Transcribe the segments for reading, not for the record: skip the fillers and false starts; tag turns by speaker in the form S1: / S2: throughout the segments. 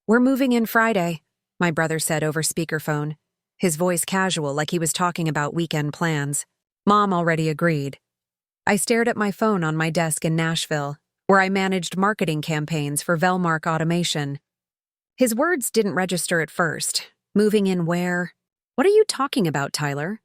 S1: "We're moving in Friday," my brother said over speakerphone, his voice casual like he was talking about weekend plans. Mom already agreed. I stared at my phone on my desk in Nashville, where I managed marketing campaigns for Velmark Automation. His words didn't register at first. Moving in where? "What are you talking about, Tyler?"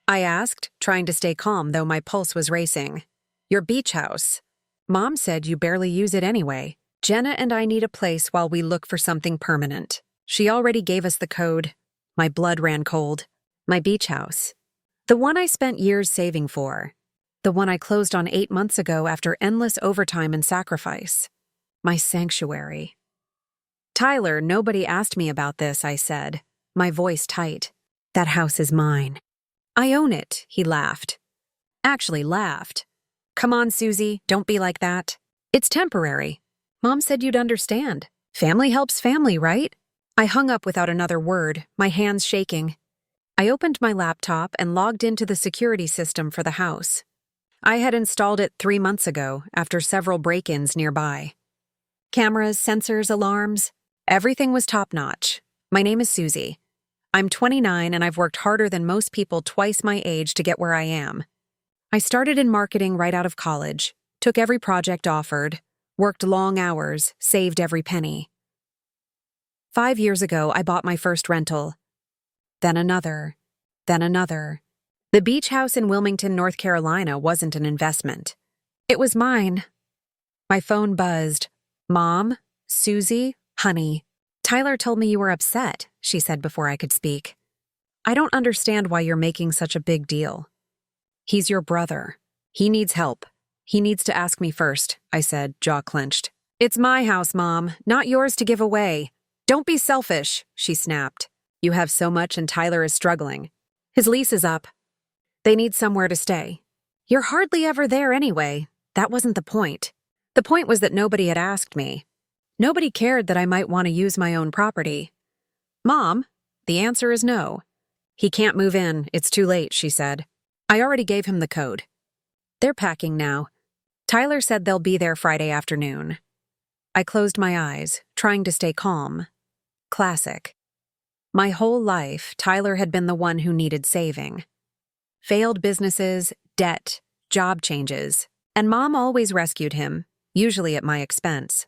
S1: I asked, trying to stay calm though my pulse was racing. "Your beach house. Mom said you barely use it anyway. Jenna and I need a place while we look for something permanent. She already gave us the code." My blood ran cold. My beach house. The one I spent years saving for. The one I closed on 8 months ago after endless overtime and sacrifice. My sanctuary. "Tyler, nobody asked me about this," I said, my voice tight. "That house is mine." "I own it," he laughed. Actually laughed. "Come on, Susie, don't be like that. It's temporary. Mom said you'd understand. Family helps family, right?" I hung up without another word, my hands shaking. I opened my laptop and logged into the security system for the house. I had installed it 3 months ago after several break-ins nearby. Cameras, sensors, alarms, everything was top-notch. My name is Susie. I'm 29 and I've worked harder than most people twice my age to get where I am. I started in marketing right out of college, took every project offered, worked long hours, saved every penny. 5 years ago, I bought my first rental. Then another. Then another. The beach house in Wilmington, North Carolina wasn't an investment. It was mine. My phone buzzed. "Mom? Susie? Honey. Tyler told me you were upset," she said before I could speak. "I don't understand why you're making such a big deal." "He's your brother. He needs help. He needs to ask me first," I said, jaw clenched. "It's my house, Mom, not yours to give away. Don't be selfish," she snapped. "You have so much and Tyler is struggling. His lease is up. They need somewhere to stay. You're hardly ever there anyway. That wasn't the point. The point was that nobody had asked me. Nobody cared that I might want to use my own property." "Mom, the answer is no. He can't move in, it's too late," she said. "I already gave him the code. They're packing now. Tyler said they'll be there Friday afternoon." I closed my eyes, trying to stay calm. Classic. My whole life, Tyler had been the one who needed saving. Failed businesses, debt, job changes, and Mom always rescued him, usually at my expense.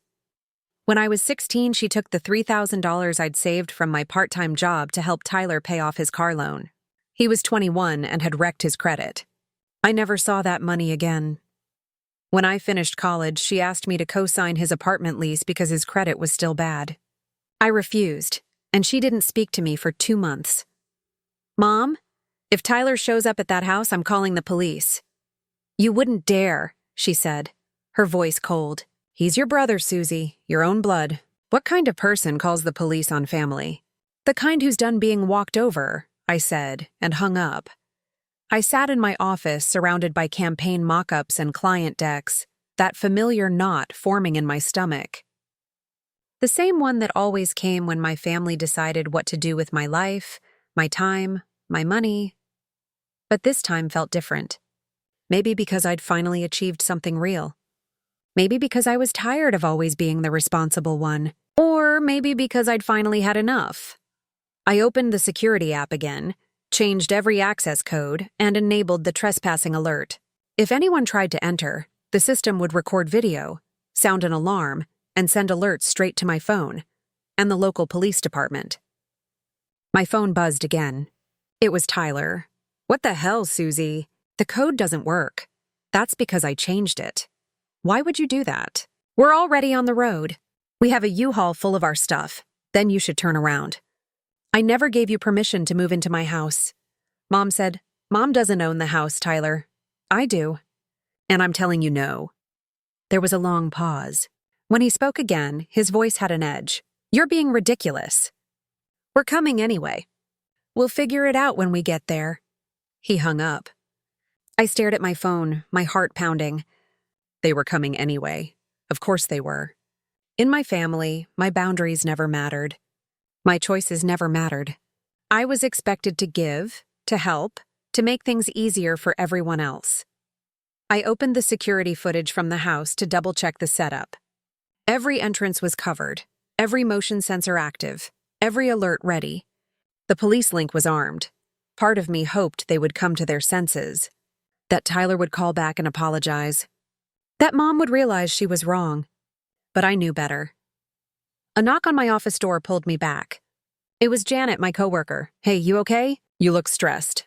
S1: When I was 16, she took the $3,000 I'd saved from my part-time job to help Tyler pay off his car loan. He was 21 and had wrecked his credit. I never saw that money again. When I finished college, she asked me to co-sign his apartment lease because his credit was still bad. I refused, and she didn't speak to me for 2 months. "Mom, if Tyler shows up at that house, I'm calling the police." "You wouldn't dare," she said, her voice cold. "He's your brother, Susie, your own blood. What kind of person calls the police on family?" "The kind who's done being walked over," I said, and hung up. I sat in my office surrounded by campaign mock-ups and client decks, that familiar knot forming in my stomach. The same one that always came when my family decided what to do with my life, my time, my money. But this time felt different. Maybe because I'd finally achieved something real. Maybe because I was tired of always being the responsible one. Or maybe because I'd finally had enough. I opened the security app again, changed every access code, and enabled the trespassing alert. If anyone tried to enter, the system would record video, sound an alarm, and send alerts straight to my phone and the local police department. My phone buzzed again. It was Tyler. "What the hell, Susie? The code doesn't work. That's because I changed it." "Why would you do that?" "We're already on the road. We have a U-Haul full of our stuff. Then you should turn around." "I never gave you permission to move into my house." Mom said, "Mom doesn't own the house, Tyler. I do. And I'm telling you no." There was a long pause. When he spoke again, his voice had an edge. "You're being ridiculous." "We're coming anyway. We'll figure it out when we get there." He hung up. I stared at my phone, my heart pounding. They were coming anyway. Of course they were. In my family, my boundaries never mattered. My choices never mattered. I was expected to give, to help, to make things easier for everyone else. I opened the security footage from the house to double-check the setup. Every entrance was covered, every motion sensor active, every alert ready. The police link was armed. Part of me hoped they would come to their senses, that Tyler would call back and apologize, that Mom would realize she was wrong. But I knew better. A knock on my office door pulled me back. It was Janet, my coworker. "Hey, you okay? You look stressed."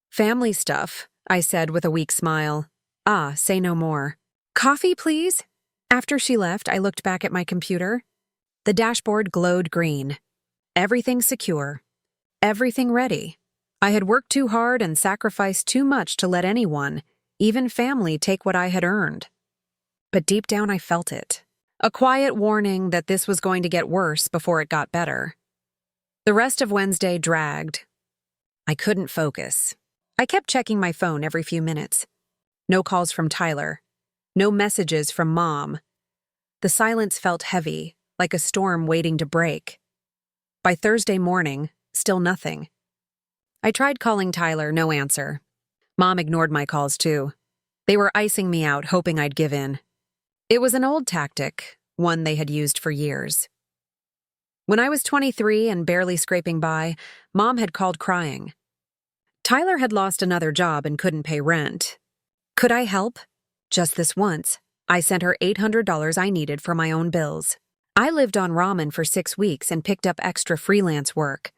S1: "Family stuff," I said with a weak smile. "Ah, say no more." "Coffee, please?" After she left, I looked back at my computer. The dashboard glowed green. Everything secure. Everything ready. I had worked too hard and sacrificed too much to let anyone, even family, take what I had earned. But deep down I felt it. A quiet warning that this was going to get worse before it got better. The rest of Wednesday dragged. I couldn't focus. I kept checking my phone every few minutes. No calls from Tyler. No messages from Mom. The silence felt heavy, like a storm waiting to break. By Thursday morning, still nothing. I tried calling Tyler, no answer. Mom ignored my calls too. They were icing me out, hoping I'd give in. It was an old tactic, one they had used for years. When I was 23 and barely scraping by, Mom had called crying. Tyler had lost another job and couldn't pay rent. Could I help? Just this once, I sent her $800 I needed for my own bills. I lived on ramen for 6 weeks and picked up extra freelance work.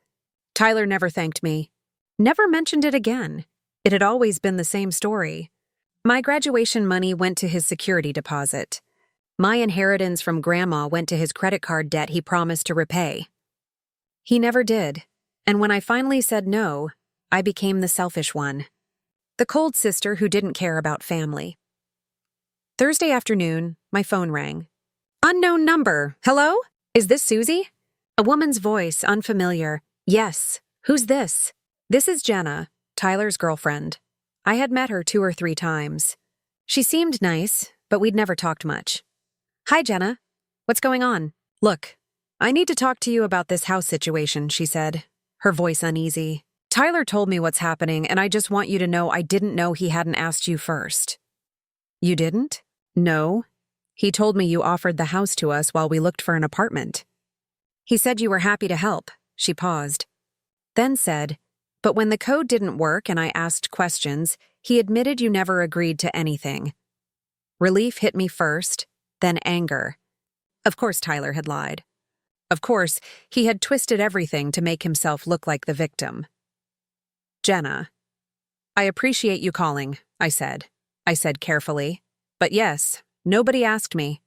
S1: Tyler never thanked me. Never mentioned it again. It had always been the same story. My graduation money went to his security deposit. My inheritance from Grandma went to his credit card debt he promised to repay. He never did, and when I finally said no, I became the selfish one. The cold sister who didn't care about family. Thursday afternoon, my phone rang. "Unknown number. Hello? Is this Susie?" A woman's voice, unfamiliar. "Yes. Who's this?" "This is Jenna, Tyler's girlfriend. I had met her 2 or 3 times. She seemed nice, but we'd never talked much." "Hi, Jenna. What's going on?" "Look, I need to talk to you about this house situation," she said, her voice uneasy. "Tyler told me what's happening, and I just want you to know I didn't know he hadn't asked you first." "You didn't?" "No. He told me you offered the house to us while we looked for an apartment. He said you were happy to help." She paused. Then said, "But when the code didn't work and I asked questions, he admitted you never agreed to anything." Relief hit me first, then anger. Of course Tyler had lied. Of course, he had twisted everything to make himself look like the victim. "Jenna, I appreciate you calling," I said. I said carefully. "But yes, nobody asked me.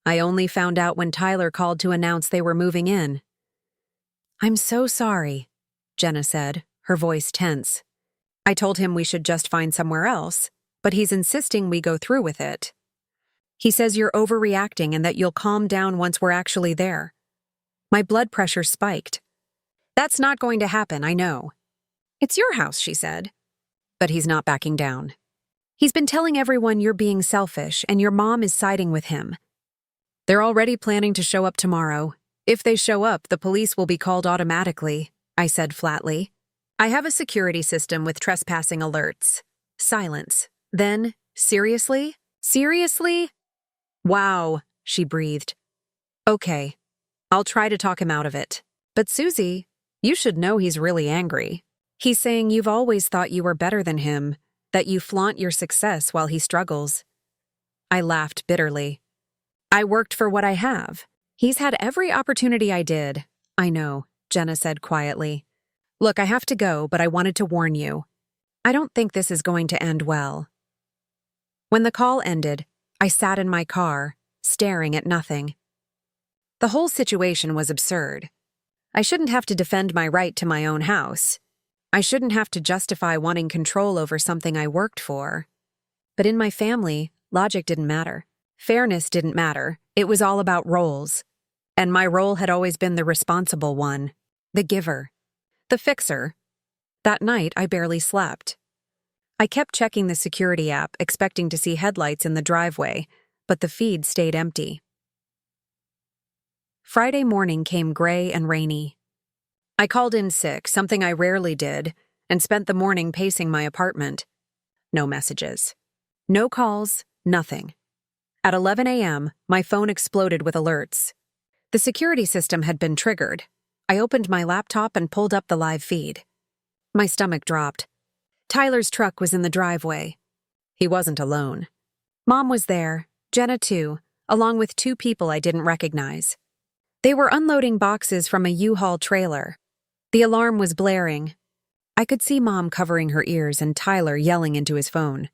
S1: I only found out when Tyler called to announce they were moving in." "I'm so sorry," Jenna said, her voice tense. "I told him we should just find somewhere else, but he's insisting we go through with it. He says you're overreacting and that you'll calm down once we're actually there." My blood pressure spiked. "That's not going to happen, I know." "It's your house," she said. But he's not backing down. "He's been telling everyone you're being selfish and your mom is siding with him. They're already planning to show up tomorrow. If they show up, the police will be called automatically," I said flatly. "I have a security system with trespassing alerts." Silence. Then, "Seriously? Seriously?" "Wow," she breathed. "Okay, I'll try to talk him out of it. But Susie, you should know he's really angry. He's saying you've always thought you were better than him, that you flaunt your success while he struggles." I laughed bitterly. "I worked for what I have. He's had every opportunity I did." "I know," Jenna said quietly. "Look, I have to go, but I wanted to warn you. I don't think this is going to end well." When the call ended, I sat in my car, staring at nothing. The whole situation was absurd. I shouldn't have to defend my right to my own house. I shouldn't have to justify wanting control over something I worked for. But in my family, logic didn't matter. Fairness didn't matter. It was all about roles. And my role had always been the responsible one, the giver, the fixer. That night, I barely slept. I kept checking the security app, expecting to see headlights in the driveway, but the feed stayed empty. Friday morning came gray and rainy. I called in sick, something I rarely did, and spent the morning pacing my apartment. No messages. No calls, nothing. At 11 a.m., my phone exploded with alerts. The security system had been triggered. I opened my laptop and pulled up the live feed. My stomach dropped. Tyler's truck was in the driveway. He wasn't alone. Mom was there, Jenna too, along with 2 people I didn't recognize. They were unloading boxes from a U-Haul trailer. The alarm was blaring. I could see Mom covering her ears and Tyler yelling into his phone.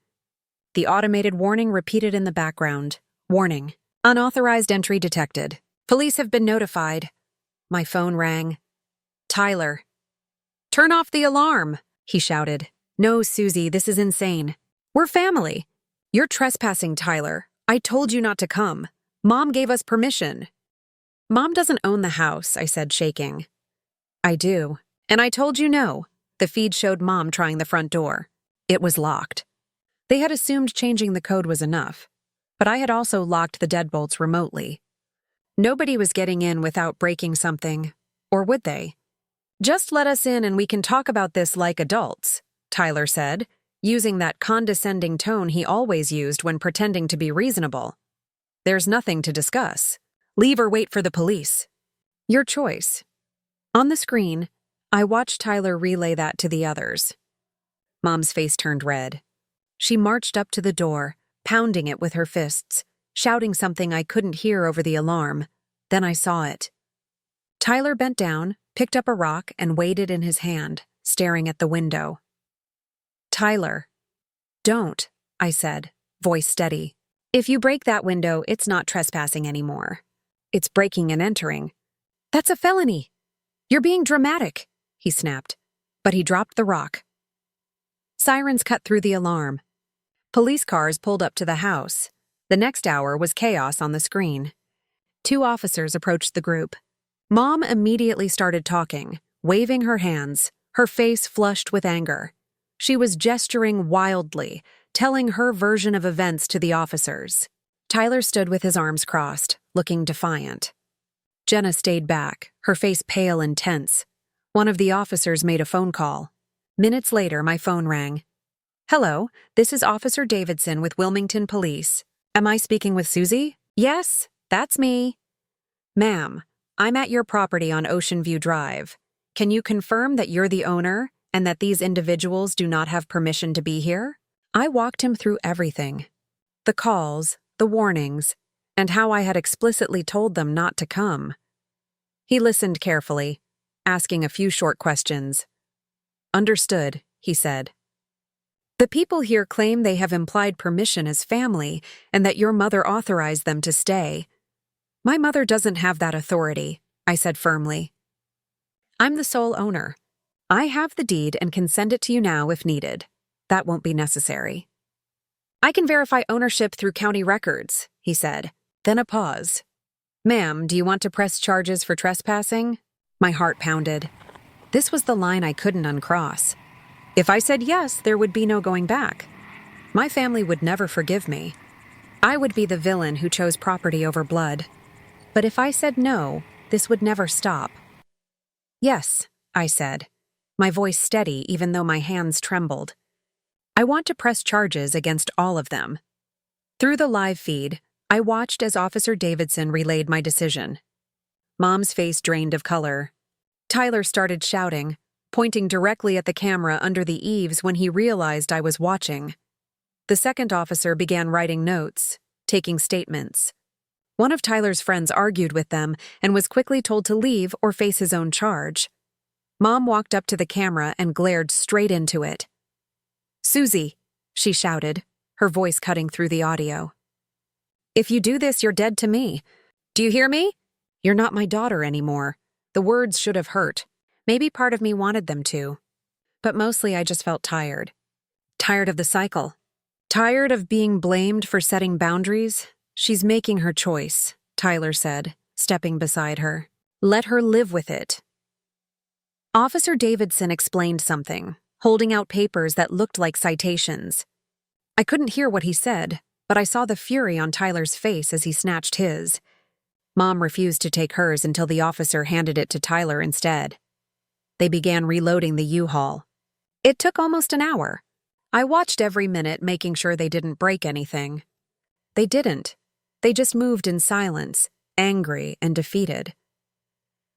S1: The automated warning repeated in the background. Warning. Unauthorized entry detected. Police have been notified. My phone rang. Tyler. Turn off the alarm, he shouted. No, Susie, this is insane. We're family. You're trespassing, Tyler. I told you not to come. Mom gave us permission. Mom doesn't own the house, I said, shaking. I do. And I told you no. The feed showed Mom trying the front door. It was locked. They had assumed changing the code was enough, but I had also locked the deadbolts remotely. Nobody was getting in without breaking something, or would they? Just let us in and we can talk about this like adults, Tyler said, using that condescending tone he always used when pretending to be reasonable. There's nothing to discuss. Leave or wait for the police. Your choice. On the screen, I watched Tyler relay that to the others. Mom's face turned red. She marched up to the door, pounding it with her fists, shouting something I couldn't hear over the alarm. Then I saw it. Tyler bent down, picked up a rock, and weighed it in his hand, staring at the window. Tyler. Don't, I said, voice steady. If you break that window, it's not trespassing anymore. It's breaking and entering. That's a felony. You're being dramatic, he snapped, but he dropped the rock. Sirens cut through the alarm. Police cars pulled up to the house. The next hour was chaos on the screen. 2 officers approached the group. Mom immediately started talking, waving her hands, her face flushed with anger. She was gesturing wildly, telling her version of events to the officers. Tyler stood with his arms crossed, looking defiant. Jenna stayed back, her face pale and tense. One of the officers made a phone call. Minutes later, my phone rang. Hello, this is Officer Davidson with Wilmington Police. Am I speaking with Susie? Yes, that's me. Ma'am, I'm at your property on Ocean View Drive. Can you confirm that you're the owner and that these individuals do not have permission to be here? I walked him through everything. The calls, the warnings, and how I had explicitly told them not to come. He listened carefully, asking a few short questions. Understood, he said. The people here claim they have implied permission as family and that your mother authorized them to stay. My mother doesn't have that authority, I said firmly. I'm the sole owner. I have the deed and can send it to you now if needed. That won't be necessary. I can verify ownership through county records, he said. Then a pause. Ma'am, do you want to press charges for trespassing? My heart pounded. This was the line I couldn't uncross. If I said yes, there would be no going back. My family would never forgive me. I would be the villain who chose property over blood. But if I said no, this would never stop. Yes, I said, my voice steady even though my hands trembled. I want to press charges against all of them. Through the live feed, I watched as Officer Davidson relayed my decision. Mom's face drained of color. Tyler started shouting, pointing directly at the camera under the eaves when he realized I was watching. The second officer began writing notes, taking statements. One of Tyler's friends argued with them and was quickly told to leave or face his own charge. Mom walked up to the camera and glared straight into it. Susie, she shouted, her voice cutting through the audio. If you do this, you're dead to me. Do you hear me? You're not my daughter anymore. The words should have hurt. Maybe part of me wanted them to. But mostly I just felt tired. Tired of the cycle. Tired of being blamed for setting boundaries. She's making her choice, Tyler said, stepping beside her. Let her live with it. Officer Davidson explained something, holding out papers that looked like citations. I couldn't hear what he said, but I saw the fury on Tyler's face as he snatched his. Mom refused to take hers until the officer handed it to Tyler instead. They began reloading the U-Haul. It took almost an hour. I watched every minute, making sure they didn't break anything. They didn't. They just moved in silence, angry and defeated.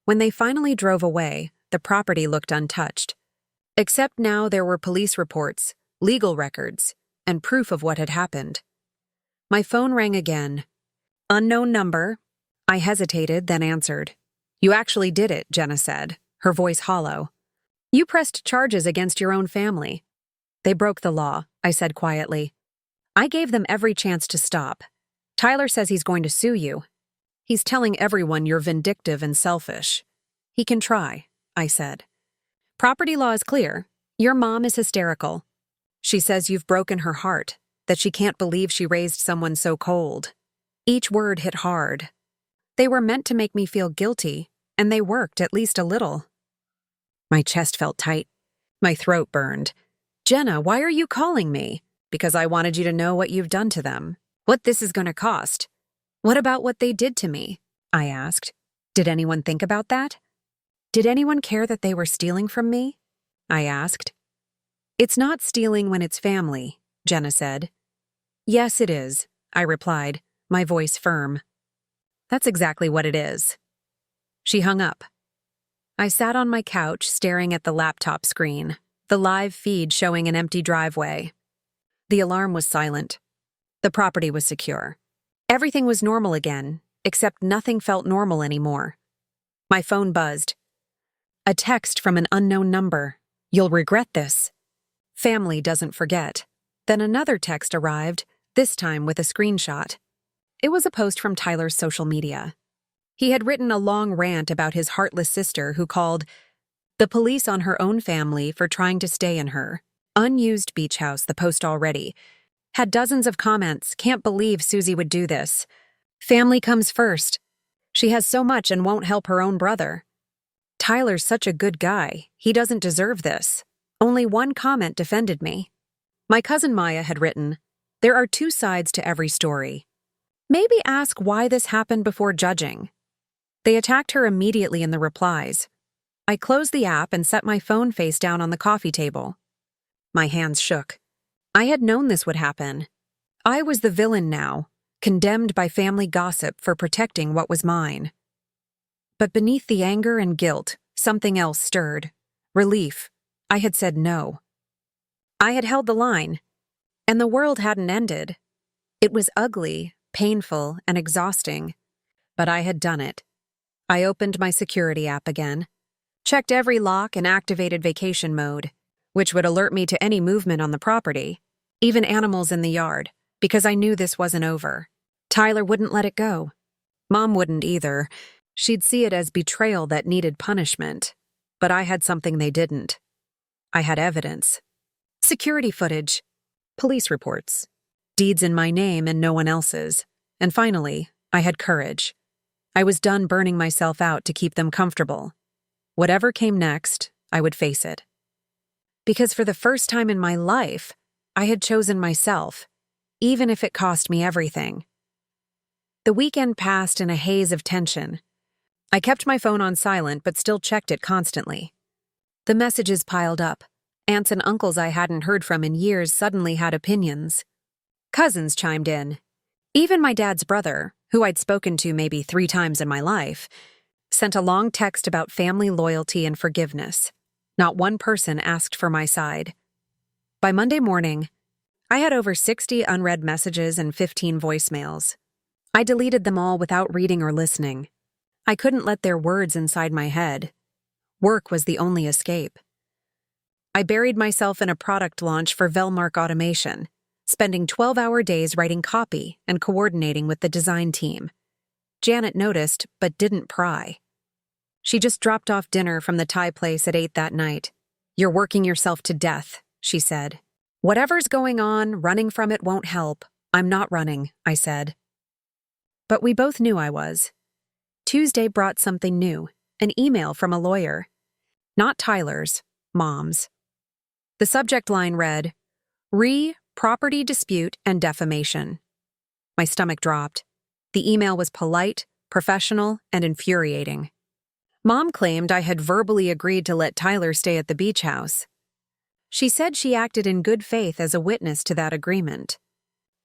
S1: When they finally drove away, the property looked untouched. Except now there were police reports, legal records, and proof of what had happened. My phone rang again. Unknown number. I hesitated, then answered. You actually did it, Jenna said, her voice hollow. You pressed charges against your own family. They broke the law, I said quietly. I gave them every chance to stop. Tyler says he's going to sue you. He's telling everyone you're vindictive and selfish. He can try, I said. Property law is clear. Your mom is hysterical. She says you've broken her heart, that she can't believe she raised someone so cold. Each word hit hard. They were meant to make me feel guilty, and they worked at least a little. My chest felt tight. My throat burned. Jenna, why are you calling me? Because I wanted you to know what you've done to them. What this is going to cost. What about what they did to me? I asked. Did anyone think about that? Did anyone care that they were stealing from me? I asked. It's not stealing when it's family, Jenna said. Yes, it is, I replied, my voice firm. That's exactly what it is. She hung up. I sat on my couch staring at the laptop screen, the live feed showing an empty driveway. The alarm was silent. The property was secure. Everything was normal again, except nothing felt normal anymore. My phone buzzed. A text from an unknown number. You'll regret this. Family doesn't forget. Then another text arrived, this time with a screenshot. It was a post from Tyler's social media. He had written a long rant about his heartless sister who called the police on her own family for trying to stay in her unused beach house, the post already. Had dozens of comments, can't believe Susie would do this. Family comes first. She has so much and won't help her own brother. Tyler's such a good guy, he doesn't deserve this. Only one comment defended me. My cousin Maya had written, there are two sides to every story. Maybe ask why this happened before judging. They attacked her immediately in the replies. I closed the app and set my phone face down on the coffee table. My hands shook. I had known this would happen. I was the villain now, condemned by family gossip for protecting what was mine. But beneath the anger and guilt, something else stirred. Relief. I had said no. I had held the line, and the world hadn't ended. It was ugly, painful, and exhausting, but I had done it. I opened my security app again, checked every lock and activated vacation mode, which would alert me to any movement on the property, even animals in the yard, because I knew this wasn't over. Tyler wouldn't let it go. Mom wouldn't either. She'd see it as betrayal that needed punishment. But I had something they didn't. I had evidence. Security footage. Police reports. Deeds in my name and no one else's. And finally, I had courage. I was done burning myself out to keep them comfortable. Whatever came next, I would face it. Because for the first time in my life, I had chosen myself, even if it cost me everything. The weekend passed in a haze of tension. I kept my phone on silent but still checked it constantly. The messages piled up. Aunts and uncles I hadn't heard from in years suddenly had opinions. Cousins chimed in. Even my dad's brother, who I'd spoken to maybe 3 times in my life, sent a long text about family loyalty and forgiveness. Not one person asked for my side. By Monday morning, I had over 60 unread messages and 15 voicemails. I deleted them all without reading or listening. I couldn't let their words inside my head. Work was the only escape. I buried myself in a product launch for Velmark Automation, spending 12-hour days writing copy and coordinating with the design team. Janet noticed, but didn't pry. She just dropped off dinner from the Thai place at 8 that night. You're working yourself to death, she said. Whatever's going on, running from it won't help. I'm not running, I said. But we both knew I was. Tuesday brought something new, an email from a lawyer. Not Tyler's, Mom's. The subject line read, Property dispute and defamation. My stomach dropped. The email was polite, professional, and infuriating. Mom claimed I had verbally agreed to let Tyler stay at the beach house. She said she acted in good faith as a witness to that agreement.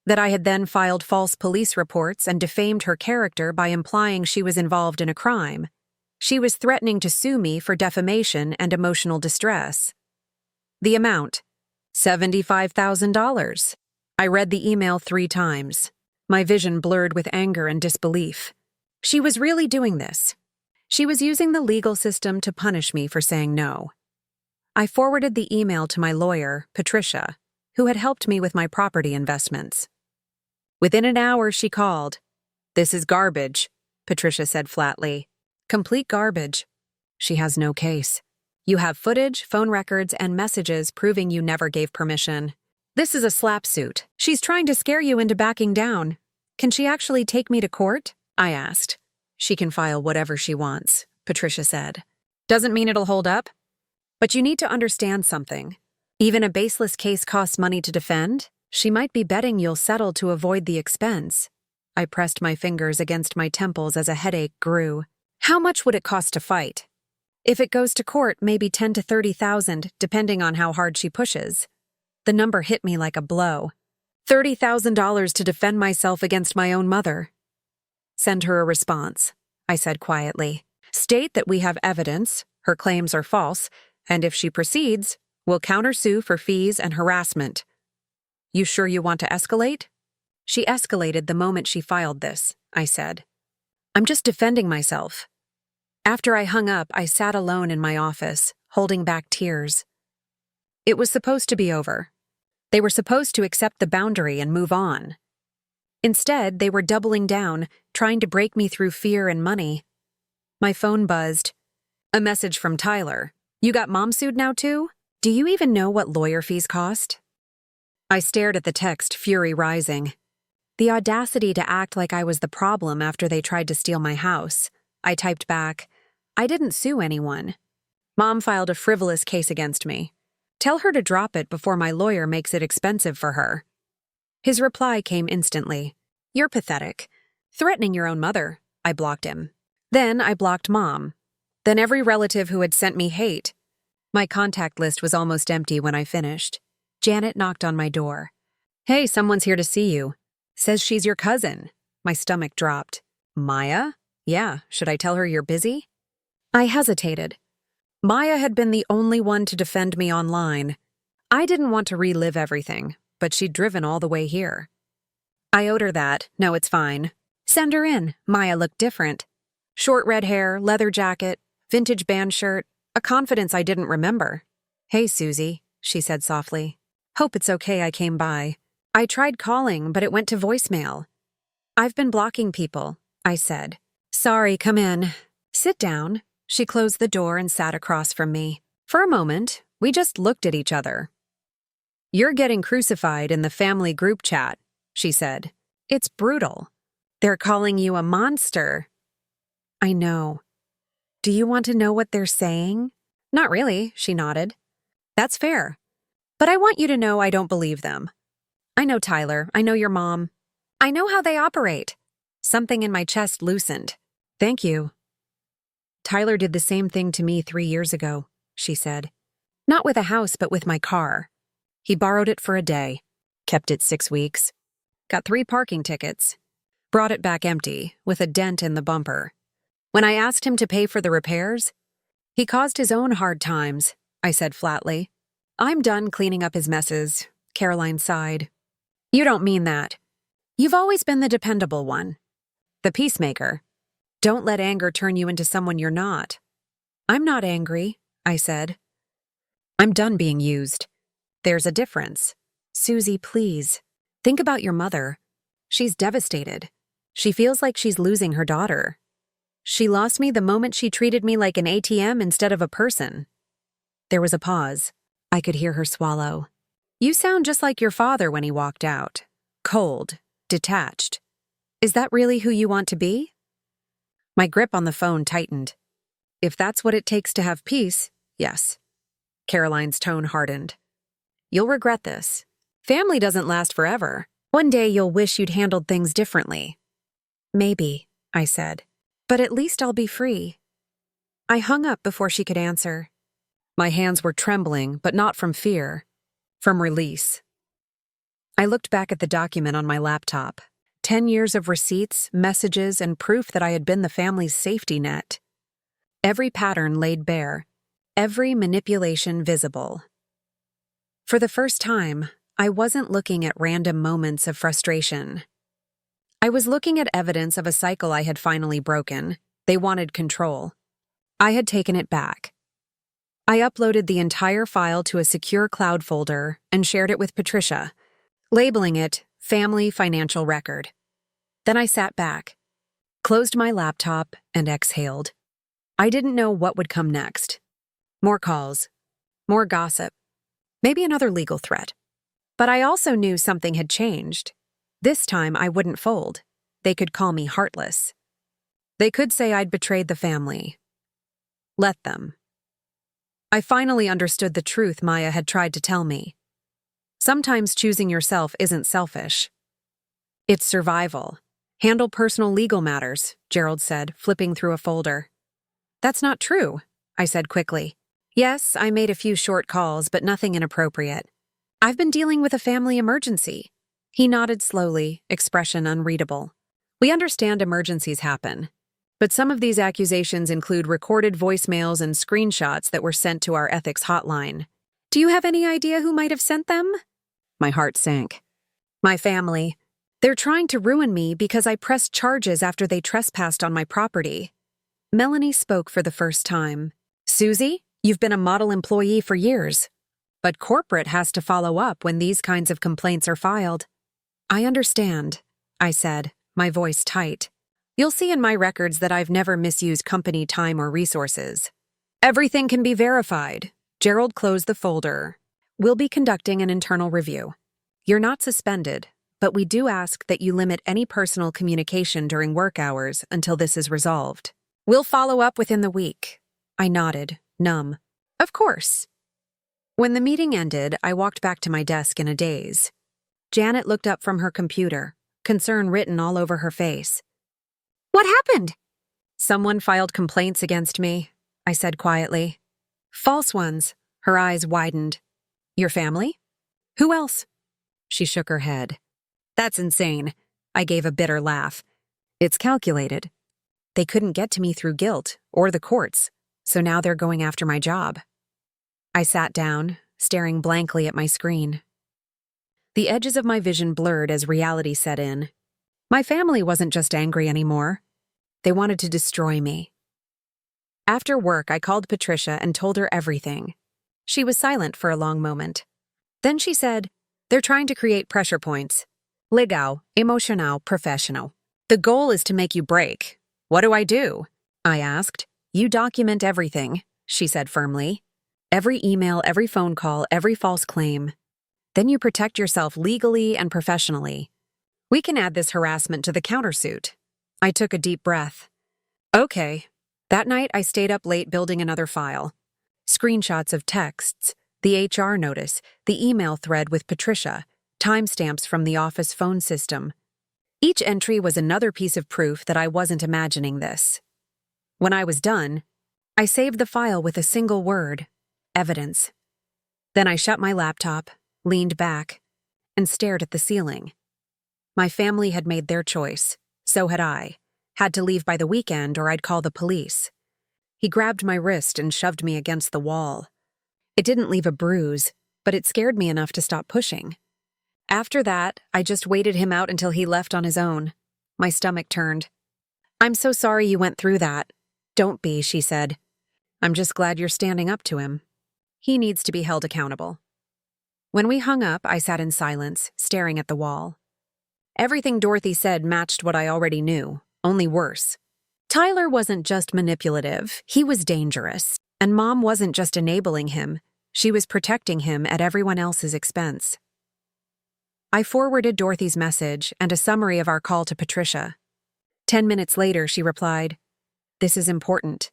S1: that I had then filed false police reports and defamed her character by implying she was involved in a crime. She was threatening to sue me for defamation and emotional distress. The amount: $75,000. I read the email 3 times. My vision blurred with anger and disbelief. She was really doing this. She was using the legal system to punish me for saying no. I forwarded the email to my lawyer, Patricia, who had helped me with my property investments. Within an hour, she called. "This is garbage," Patricia said flatly. "Complete garbage. She has no case. You have footage, phone records, and messages proving you never gave permission. This is a slap suit. She's trying to scare you into backing down. Can she actually take me to court?" I asked. "She can file whatever she wants," Patricia said. "Doesn't mean it'll hold up. But you need to understand something. Even a baseless case costs money to defend. She might be betting you'll settle to avoid the expense." I pressed my fingers against my temples as a headache grew. How much would it cost to fight? If it goes to court, maybe 10 to 30,000, depending on how hard she pushes. The number hit me like a blow. $30,000 to defend myself against my own mother. "Send her a response," I said quietly. "State that we have evidence, her claims are false, and if she proceeds, we'll countersue for fees and harassment." "You sure you want to escalate?" "She escalated the moment she filed this," I said. "I'm just defending myself." After I hung up, I sat alone in my office, holding back tears. It was supposed to be over. They were supposed to accept the boundary and move on. Instead, they were doubling down, trying to break me through fear and money. My phone buzzed. A message from Tyler. "You got mom sued now too? Do you even know what lawyer fees cost?" I stared at the text, fury rising. The audacity to act like I was the problem after they tried to steal my house. I typed back, "I didn't sue anyone. Mom filed a frivolous case against me. Tell her to drop it before my lawyer makes it expensive for her." His reply came instantly. "You're pathetic. Threatening your own mother." I blocked him. Then I blocked Mom. Then every relative who had sent me hate. My contact list was almost empty when I finished. Janet knocked on my door. "Hey, someone's here to see you. Says she's your cousin." My stomach dropped. "Maya? Yeah, should I tell her you're busy?" I hesitated. Maya had been the only one to defend me online. I didn't want to relive everything, but she'd driven all the way here. I owed her that. "No, it's fine." "Send her in." Maya looked different. Short red hair, leather jacket, vintage band shirt, a confidence I didn't remember. "Hey, Susie," she said softly. "Hope it's okay I came by. I tried calling, but it went to voicemail." "I've been blocking people," I said. "Sorry, come in." "Sit down." She closed the door and sat across from me. For a moment, we just looked at each other. "You're getting crucified in the family group chat," she said. "It's brutal. They're calling you a monster." "I know. Do you want to know what they're saying?" "Not really," she nodded. "That's fair. But I want you to know I don't believe them. I know Tyler. I know your mom. I know how they operate." Something in my chest loosened. "Thank you." "Tyler did the same thing to me 3 years ago," she said. "Not with a house, but with my car. He borrowed it for a day, kept it 6 weeks, got 3 parking tickets, brought it back empty, with a dent in the bumper. When I asked him to pay for the repairs, he caused his own hard times," I said flatly. "I'm done cleaning up his messes," Caroline sighed. "You don't mean that. You've always been the dependable one. The peacemaker. Don't let anger turn you into someone you're not." "I'm not angry," I said. "I'm done being used. There's a difference. Susie, please. Think about your mother. She's devastated. She feels like she's losing her daughter. She lost me the moment she treated me like an ATM instead of a person." There was a pause. I could hear her swallow. "You sound just like your father when he walked out. Cold, detached. Is that really who you want to be?" My grip on the phone tightened. "If that's what it takes to have peace, yes." Caroline's tone hardened. "You'll regret this. Family doesn't last forever. One day you'll wish you'd handled things differently." "Maybe," I said. "But at least I'll be free." I hung up before she could answer. My hands were trembling, but not from fear, from release. I looked back at the document on my laptop. 10 years of receipts, messages, and proof that I had been the family's safety net. Every pattern laid bare, every manipulation visible. For the first time, I wasn't looking at random moments of frustration. I was looking at evidence of a cycle I had finally broken. They wanted control. I had taken it back. I uploaded the entire file to a secure cloud folder and shared it with Patricia, labeling it Family Financial Record. Then I sat back, closed my laptop, and exhaled. I didn't know what would come next. More calls, more gossip, maybe another legal threat. But I also knew something had changed. This time I wouldn't fold. They could call me Heartless. They could say I'd betrayed the family. Let them. I finally understood the truth Maya had tried to tell me. Sometimes choosing yourself isn't selfish. It's survival. Handle personal legal matters, Gerald said, flipping through a folder. That's not true, I said quickly. Yes, I made a few short calls, but nothing inappropriate. I've been dealing with a family emergency. He nodded slowly, expression unreadable. We understand emergencies happen, but some of these accusations include recorded voicemails and screenshots that were sent to our ethics hotline. Do you have any idea who might have sent them? My heart sank. My family. They're trying to ruin me because I pressed charges after they trespassed on my property. Melanie spoke for the first time. Susie, you've been a model employee for years, but corporate has to follow up when these kinds of complaints are filed. I understand, I said, my voice tight. You'll see in my records that I've never misused company time or resources. Everything can be verified. Gerald closed the folder. We'll be conducting an internal review. You're not suspended, but we do ask that you limit any personal communication during work hours until this is resolved. We'll follow up within the week. I nodded, numb. Of course. When the meeting ended, I walked back to my desk in a daze. Janet looked up from her computer, concern written all over her face. What happened? Someone filed complaints against me, I said quietly. False ones. Her eyes widened. Your family? Who else? She shook her head. That's insane. I gave a bitter laugh. It's calculated. They couldn't get to me through guilt or the courts, so now they're going after my job. I sat down, staring blankly at my screen. The edges of my vision blurred as reality set in. My family wasn't just angry anymore. They wanted to destroy me. After work, I called Patricia and told her everything. She was silent for a long moment. Then she said, they're trying to create pressure points. Legal, emotional, professional. The goal is to make you break. What do I do? I asked. You document everything, she said firmly. Every email, every phone call, every false claim. Then you protect yourself legally and professionally. We can add this harassment to the countersuit. I took a deep breath. Okay. That night, I stayed up late building another file. Screenshots of texts, the HR notice, the email thread with Patricia, timestamps from the office phone system. Each entry was another piece of proof that I wasn't imagining this. When I was done, I saved the file with a single word, evidence. Then I shut my laptop, leaned back, and stared at the ceiling. My family had made their choice. So had I. Had to leave by the weekend or I'd call the police. He grabbed my wrist and shoved me against the wall. It didn't leave a bruise, but it scared me enough to stop pushing. After that, I just waited him out until he left on his own. My stomach turned. I'm so sorry you went through that. Don't be, she said. I'm just glad you're standing up to him. He needs to be held accountable. When we hung up, I sat in silence, staring at the wall. Everything Dorothy said matched what I already knew, only worse. Tyler wasn't just manipulative, he was dangerous. And Mom wasn't just enabling him, she was protecting him at everyone else's expense. I forwarded Dorothy's message and a summary of our call to Patricia. 10 minutes later, she replied, "This is important.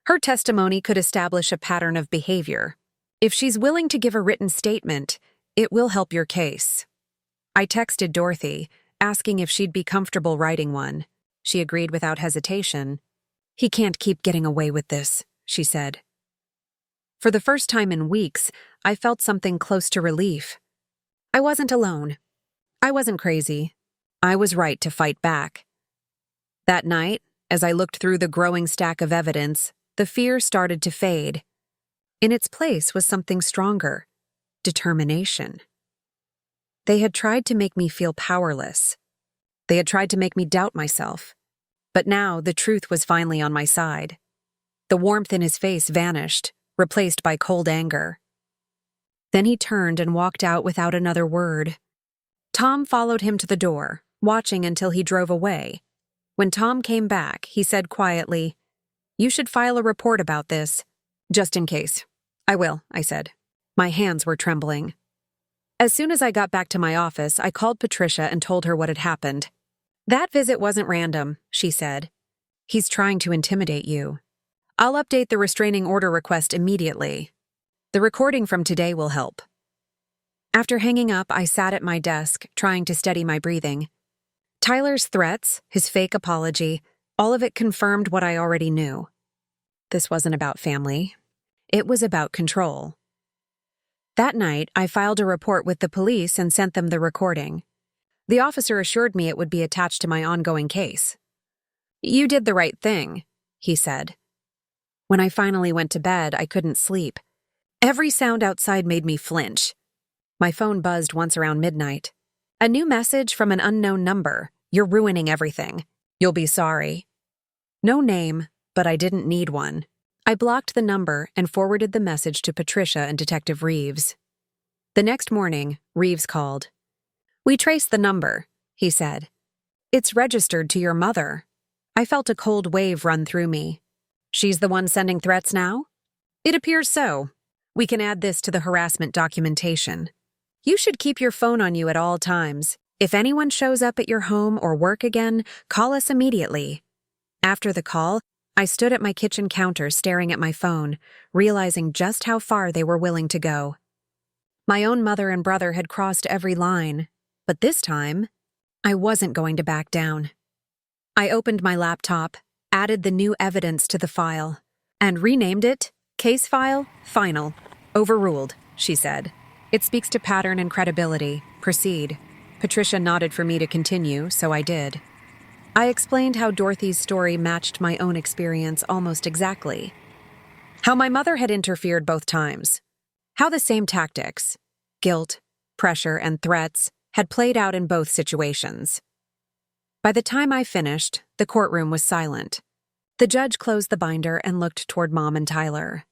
S1: Her testimony could establish a pattern of behavior. If she's willing to give a written statement, it will help your case." I texted Dorothy, asking if she'd be comfortable writing one. She agreed without hesitation. "He can't keep getting away with this," she said. For the first time in weeks, I felt something close to relief. I wasn't alone. I wasn't crazy. I was right to fight back. That night, as I looked through the growing stack of evidence, the fear started to fade. In its place was something stronger: determination. They had tried to make me feel powerless. They had tried to make me doubt myself. But now the truth was finally on my side. The warmth in his face vanished, replaced by cold anger. Then he turned and walked out without another word. Tom followed him to the door, watching until he drove away. When Tom came back, he said quietly, "You should file a report about this, just in case." "I will," I said. My hands were trembling. As soon as I got back to my office, I called Patricia and told her what had happened. "That visit wasn't random," she said. "He's trying to intimidate you. I'll update the restraining order request immediately. The recording from today will help." After hanging up, I sat at my desk, trying to steady my breathing. Tyler's threats, his fake apology, all of it confirmed what I already knew. This wasn't about family. It was about control. That night, I filed a report with the police and sent them the recording. The officer assured me it would be attached to my ongoing case. "You did the right thing," he said. When I finally went to bed, I couldn't sleep. Every sound outside made me flinch. My phone buzzed once around midnight. A new message from an unknown number: "You're ruining everything. You'll be sorry." No name, but I didn't need one. I blocked the number and forwarded the message to Patricia and Detective Reeves. The next morning, Reeves called. "We traced the number," he said. "It's registered to your mother." I felt a cold wave run through me. "She's the one sending threats now?" "It appears so. We can add this to the harassment documentation. You should keep your phone on you at all times. If anyone shows up at your home or work again, call us immediately." After the call, I stood at my kitchen counter staring at my phone, realizing just how far they were willing to go. My own mother and brother had crossed every line, but this time, I wasn't going to back down. I opened my laptop, added the new evidence to the file, and renamed it Case File Final. "Overruled," she said. "It speaks to pattern and credibility. Proceed." Patricia nodded for me to continue, so I did. I explained how Dorothy's story matched my own experience almost exactly. How my mother had interfered both times. How the same tactics, guilt, pressure, and threats, had played out in both situations. By the time I finished, the courtroom was silent. The judge closed the binder and looked toward Mom and Tyler.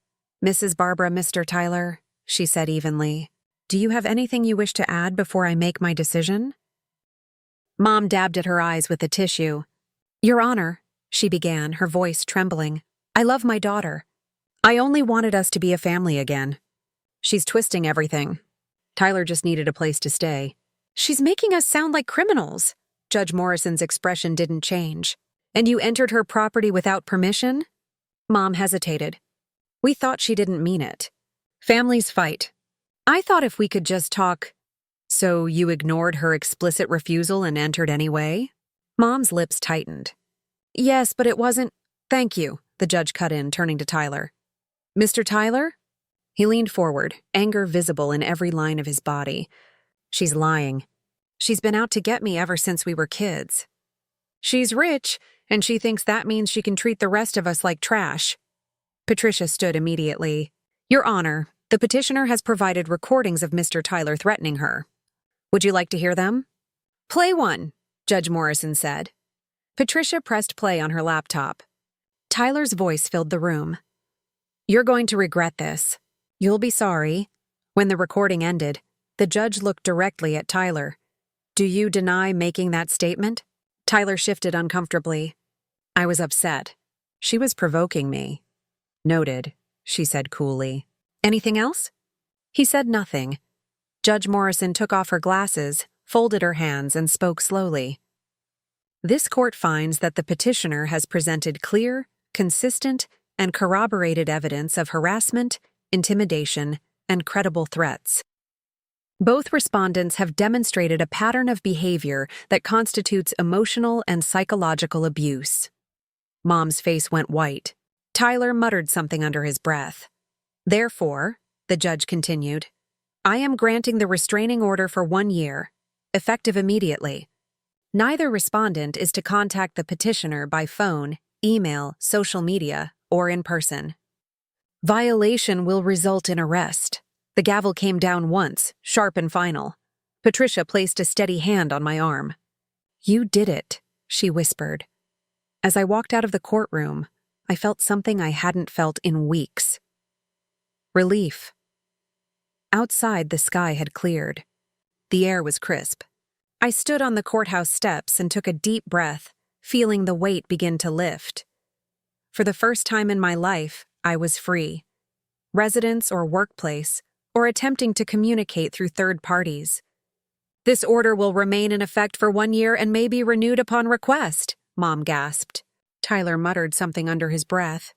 S1: "Mrs. Barbara, Mr. Tyler," she said evenly, "do you have anything you wish to add before I make my decision?" Mom dabbed at her eyes with a tissue. "Your Honor," she began, her voice trembling, "I love my daughter. I only wanted us to be a family again. She's twisting everything. Tyler just needed a place to stay." "She's making us sound like criminals." Judge Morrison's expression didn't change. "And you entered her property without permission?" Mom hesitated. "We thought she didn't mean it. Families fight. I thought if we could just talk." "So you ignored her explicit refusal and entered anyway?" Mom's lips tightened. "Yes, but it wasn't—" "Thank you," the judge cut in, turning to Tyler. "Mr. Tyler?" He leaned forward, anger visible in every line of his body. "She's lying. She's been out to get me ever since we were kids. She's rich, and she thinks that means she can treat the rest of us like trash." Patricia stood immediately. "Your Honor, the petitioner has provided recordings of Mr. Tyler threatening her. Would you like to hear them?" "Play one," Judge Morrison said. Patricia pressed play on her laptop. Tyler's voice filled the room. "You're going to regret this. You'll be sorry." When the recording ended, the judge looked directly at Tyler. "Do you deny making that statement?" Tyler shifted uncomfortably. "I was upset. She was provoking me." "Noted," she said coolly. "Anything else?" He said nothing. Judge Morrison took off her glasses, folded her hands, and spoke slowly. "This court finds that the petitioner has presented clear, consistent, and corroborated evidence of harassment, intimidation, and credible threats. Both respondents have demonstrated a pattern of behavior that constitutes emotional and psychological abuse." Mom's face went white. Tyler muttered something under his breath. "Therefore," the judge continued, "I am granting the restraining order for 1 year. effective immediately. Neither respondent is to contact the petitioner by phone, email, social media, or in person. Violation will result in arrest. The gavel came down once, sharp and final. Patricia placed a steady hand on my arm. "You did it," she whispered. As I walked out of the courtroom, I felt something I hadn't felt in weeks. Relief. Outside, the sky had cleared. The air was crisp. I stood on the courthouse steps and took a deep breath, feeling the weight begin to lift. For the first time in my life, I was free. Residence or workplace, or attempting to communicate through third parties. "This order will remain in effect for 1 year and may be renewed upon request," Mom gasped. Tyler muttered something under his breath.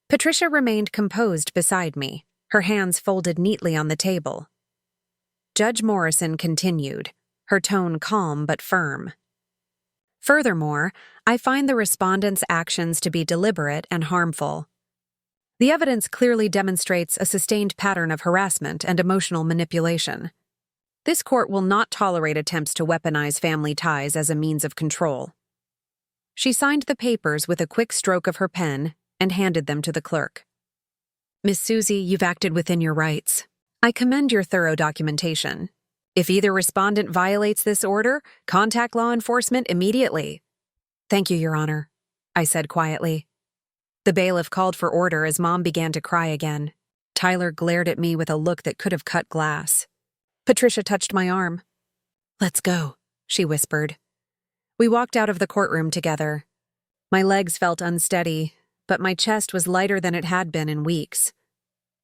S1: Patricia remained composed beside me, her hands folded neatly on the table. Judge Morrison continued, her tone calm but firm. "Furthermore, I find the respondent's actions to be deliberate and harmful. The evidence clearly demonstrates a sustained pattern of harassment and emotional manipulation. This court will not tolerate attempts to weaponize family ties as a means of control." She signed the papers with a quick stroke of her pen and handed them to the clerk. "Miss Susie, you've acted within your rights. I commend your thorough documentation. If either respondent violates this order, contact law enforcement immediately." "Thank you, Your Honor," I said quietly. The bailiff called for order as Mom began to cry again. Tyler glared at me with a look that could have cut glass. Patricia touched my arm. "Let's go," she whispered. We walked out of the courtroom together. My legs felt unsteady, but my chest was lighter than it had been in weeks.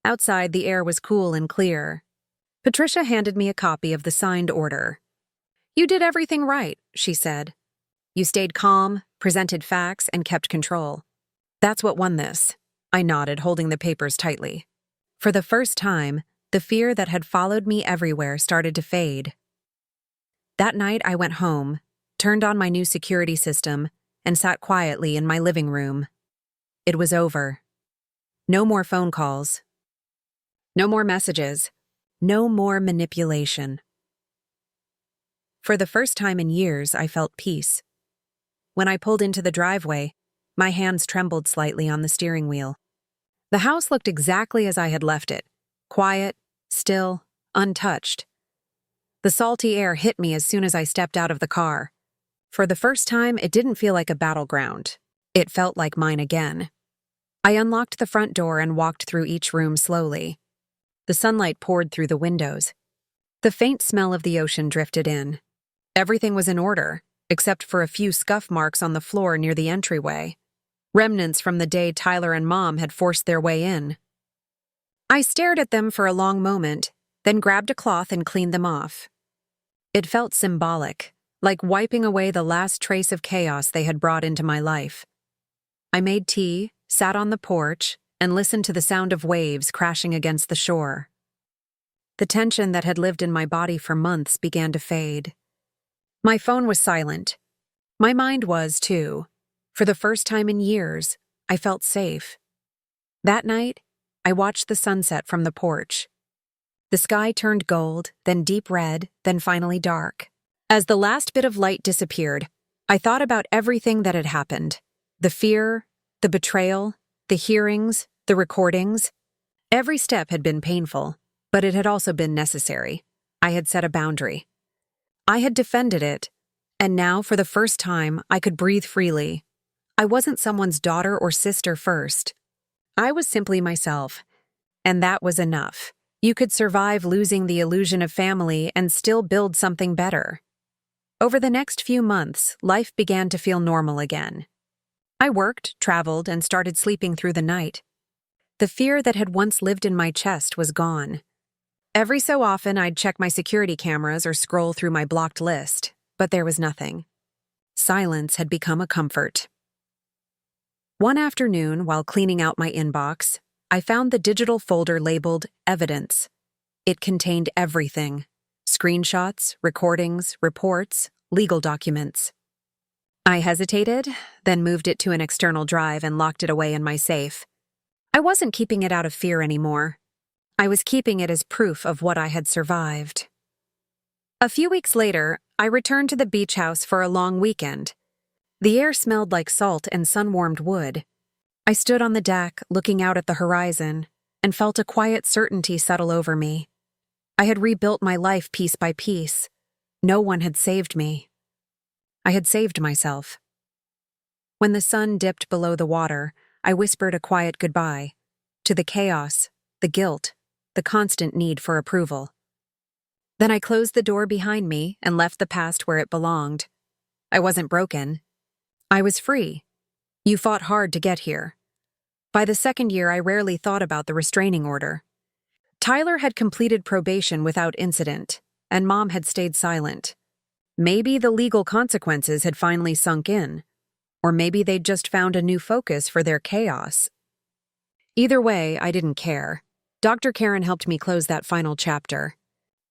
S1: Outside, the air was cool and clear. Patricia handed me a copy of the signed order. "You did everything right," she said. "You stayed calm, presented facts, and kept control. That's what won this." I nodded, holding the papers tightly. For the first time, the fear that had followed me everywhere started to fade. That night, I went home, turned on my new security system, and sat quietly in my living room. It was over. No more phone calls. No more messages. No more manipulation. For the first time in years, I felt peace. When I pulled into the driveway, my hands trembled slightly on the steering wheel. The house looked exactly as I had left it, quiet, still, untouched. The salty air hit me as soon as I stepped out of the car. For the first time, it didn't feel like a battleground. It felt like mine again. I unlocked the front door and walked through each room slowly. The sunlight poured through the windows. The faint smell of the ocean drifted in. Everything was in order, except for a few scuff marks on the floor near the entryway. Remnants from the day Tyler and Mom had forced their way in. I stared at them for a long moment, then grabbed a cloth and cleaned them off. It felt symbolic, like wiping away the last trace of chaos they had brought into my life. I made tea, sat on the porch, and listened to the sound of waves crashing against the shore. The tension that had lived in my body for months began to fade. My phone was silent. My mind was, too. For the first time in years, I felt safe. That night, I watched the sunset from the porch. The sky turned gold, then deep red, then finally dark. As the last bit of light disappeared, I thought about everything that had happened. The fear, the betrayal, the hearings, the recordings. Every step had been painful, but it had also been necessary. I had set a boundary. I had defended it, and now, for the first time, I could breathe freely. I wasn't someone's daughter or sister first. I was simply myself, and that was enough. You could survive losing the illusion of family and still build something better. Over the next few months, life began to feel normal again. I worked, traveled, and started sleeping through the night. The fear that had once lived in my chest was gone. Every so often, I'd check my security cameras or scroll through my blocked list, but there was nothing. Silence had become a comfort. One afternoon, while cleaning out my inbox, I found the digital folder labeled Evidence. It contained everything: screenshots, recordings, reports, legal documents. I hesitated, then moved it to an external drive and locked it away in my safe. I wasn't keeping it out of fear anymore. I was keeping it as proof of what I had survived. A few weeks later, I returned to the beach house for a long weekend. The air smelled like salt and sun-warmed wood. I stood on the deck, looking out at the horizon, and felt a quiet certainty settle over me. I had rebuilt my life piece by piece. No one had saved me. I had saved myself. When the sun dipped below the water, I whispered a quiet goodbye to the chaos, the guilt, the constant need for approval. Then I closed the door behind me and left the past where it belonged. I wasn't broken. I was free. You fought hard to get here. By the second year, I rarely thought about the restraining order. Tyler had completed probation without incident, and Mom had stayed silent. Maybe the legal consequences had finally sunk in, or maybe they'd just found a new focus for their chaos. Either way, I didn't care. Dr. Karen helped me close that final chapter.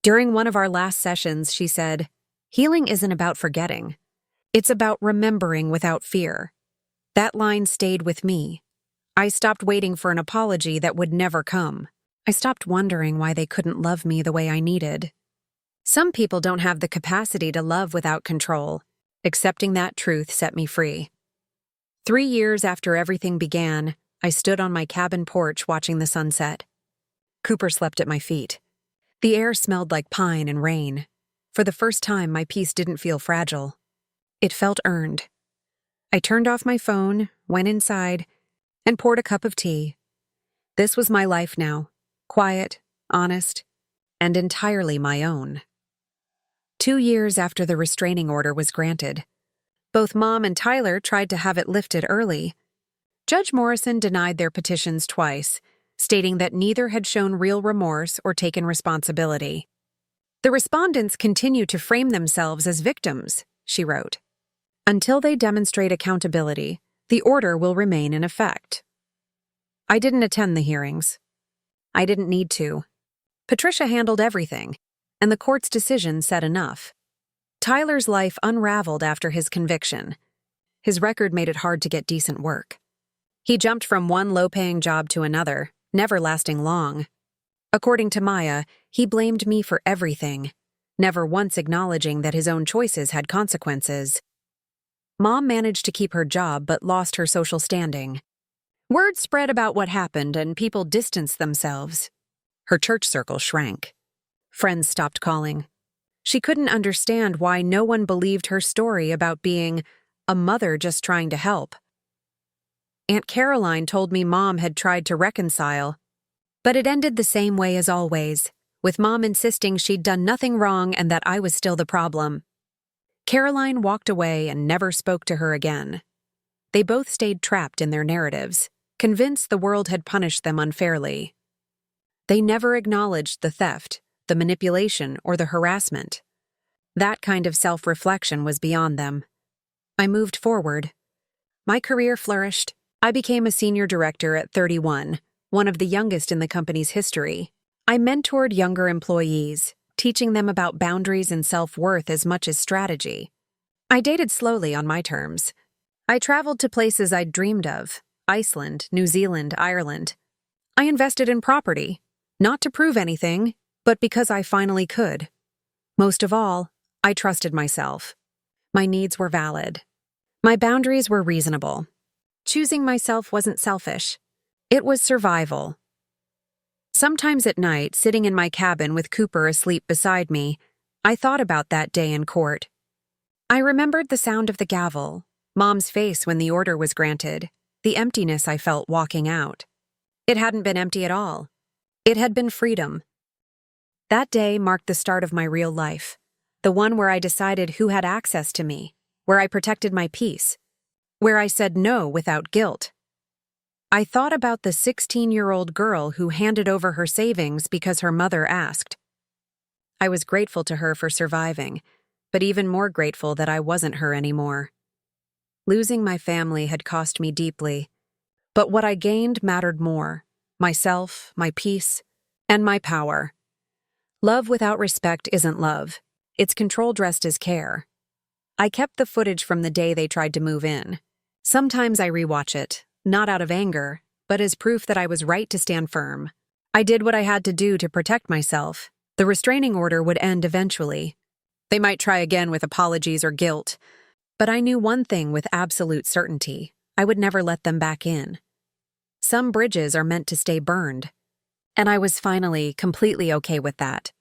S1: During one of our last sessions, she said, "Healing isn't about forgetting. It's about remembering without fear." That line stayed with me. I stopped waiting for an apology that would never come. I stopped wondering why they couldn't love me the way I needed. Some people don't have the capacity to love without control. Accepting that truth set me free. 3 years after everything began, I stood on my cabin porch watching the sunset. Cooper slept at my feet. The air smelled like pine and rain. For the first time, my peace didn't feel fragile. It felt earned. I turned off my phone, went inside, and poured a cup of tea. This was my life now, quiet, honest, and entirely my own. 2 years after the restraining order was granted, both Mom and Tyler tried to have it lifted early. Judge Morrison denied their petitions twice, stating that neither had shown real remorse or taken responsibility. "The respondents continue to frame themselves as victims," she wrote. "Until they demonstrate accountability, the order will remain in effect." I didn't attend the hearings. I didn't need to. Patricia handled everything, and the court's decision said enough. Tyler's life unraveled after his conviction. His record made it hard to get decent work. He jumped from one low-paying job to another, never lasting long. According to Maya, he blamed me for everything, never once acknowledging that his own choices had consequences. Mom managed to keep her job but lost her social standing. Word spread about what happened and people distanced themselves. Her church circle shrank. Friends stopped calling. She couldn't understand why no one believed her story about being a mother just trying to help. Aunt Caroline told me Mom had tried to reconcile, but it ended the same way as always, with Mom insisting she'd done nothing wrong and that I was still the problem. Caroline walked away and never spoke to her again. They both stayed trapped in their narratives, convinced the world had punished them unfairly. They never acknowledged the theft, the manipulation, or the harassment. That kind of self-reflection was beyond them. I moved forward. My career flourished. I became a senior director at 31, one of the youngest in the company's history. I mentored younger employees, teaching them about boundaries and self-worth as much as strategy. I dated slowly on my terms. I traveled to places I'd dreamed of: Iceland, New Zealand, Ireland. I invested in property, not to prove anything, but because I finally could. Most of all, I trusted myself. My needs were valid. My boundaries were reasonable. Choosing myself wasn't selfish. It was survival. Sometimes at night, sitting in my cabin with Cooper asleep beside me, I thought about that day in court. I remembered the sound of the gavel, Mom's face when the order was granted, the emptiness I felt walking out. It hadn't been empty at all. It had been freedom. That day marked the start of my real life, the one where I decided who had access to me, where I protected my peace, where I said no without guilt. I thought about the 16-year-old girl who handed over her savings because her mother asked. I was grateful to her for surviving, but even more grateful that I wasn't her anymore. Losing my family had cost me deeply, but what I gained mattered more: myself, my peace, and my power. Love without respect isn't love. It's control dressed as care. I kept the footage from the day they tried to move in. Sometimes I rewatch it, not out of anger, but as proof that I was right to stand firm. I did what I had to do to protect myself. The restraining order would end eventually. They might try again with apologies or guilt, but I knew one thing with absolute certainty: I would never let them back in. Some bridges are meant to stay burned, and I was finally completely okay with that.